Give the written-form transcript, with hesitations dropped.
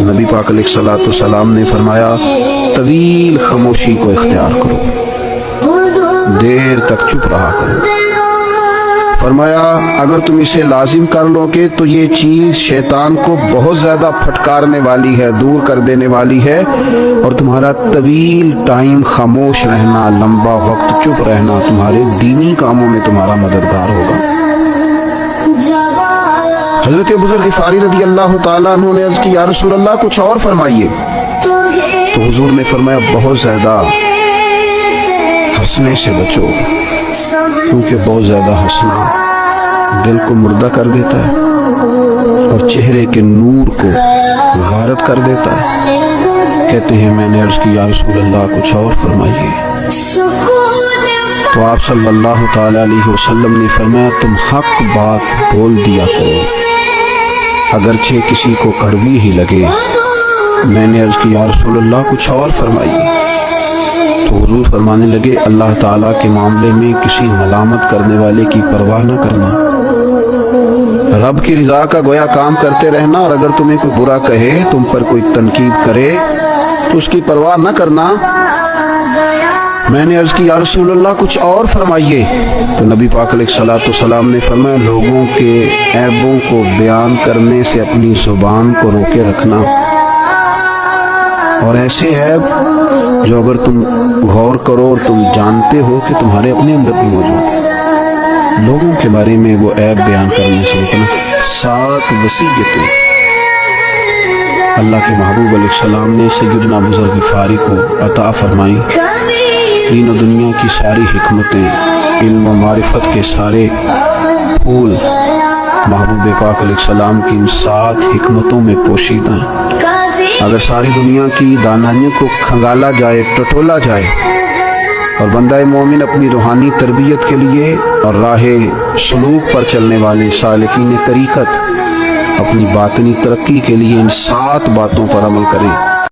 نبی پاک علیہ الصلوۃ والسلام نے فرمایا طویل خاموشی کو اختیار کرو، دیر تک چپ رہا کرو۔ فرمایا اگر تم اسے لازم کر لو گے تو یہ چیز شیطان کو بہت زیادہ پھٹکارنے والی ہے، دور کر دینے والی ہے، اور تمہارا طویل ٹائم خاموش رہنا، لمبا وقت چپ رہنا تمہارے دینی کاموں میں تمہارا مددگار ہوگا۔ حضرت ابو ذر غفاری رضی اللہ تعالیٰ عنہ نے عرض کی یا رسول اللہ کچھ اور فرمائیے، تو حضور نے فرمایا بہت زیادہ ہنسنے سے بچو، کیونکہ بہت زیادہ ہنسنا دل کو مردہ کر دیتا ہے اور چہرے کے نور کو غارت کر دیتا ہے۔ کہتے ہیں میں نے عرض کی یا رسول اللہ کچھ اور فرمائیے، تو آپ صلی اللہ تعالی علیہ وسلم نے فرمایا تم حق بات بول دیا کرو اگرچہ کسی کو کڑوی ہی لگے۔ میں نے عرض کی یا رسول اللہ کچھ اور فرمائیے، تو حضور فرمانے لگے اللہ تعالیٰ کے معاملے میں کسی ملامت کرنے والے کی پرواہ نہ کرنا، رب کی رضا کا گویا کام کرتے رہنا، اور اگر تمہیں کوئی برا کہے، تم پر کوئی تنقید کرے تو اس کی پرواہ نہ کرنا۔ میں نے عرض کی یا رسول اللہ کچھ اور فرمائیے، تو نبی پاک علیہ الصلوۃ والسلام نے فرمایا لوگوں کے عیبوں کو بیان کرنے سے اپنی زبان کو روکے رکھنا، اور ایسے عیب جو اگر تم غور کرو اور تم جانتے ہو کہ تمہارے اپنے اندر بھی موجود ہے، لوگوں کے بارے میں وہ عیب بیان کرنے سے روکنا۔ 7 وصیتیں اللہ کے محبوب علیہ السلام نے سیدنا ابو ذر غفاری کو عطا فرمائی۔ دین و دنیا کی ساری حکمتیں، علم و معرفت کے سارے پھول محبوب پاک علیہ السلام کی ان 7 حکمتوں میں پوشیدہ ہیں۔ اگر ساری دنیا کی دانائیوں کو کھنگالا جائے، ٹٹولا جائے، اور بندہ مومن اپنی روحانی تربیت کے لیے اور راہ سلوک پر چلنے والے سالکین طریقت اپنی باطنی ترقی کے لیے ان 7 باتوں پر عمل کرے،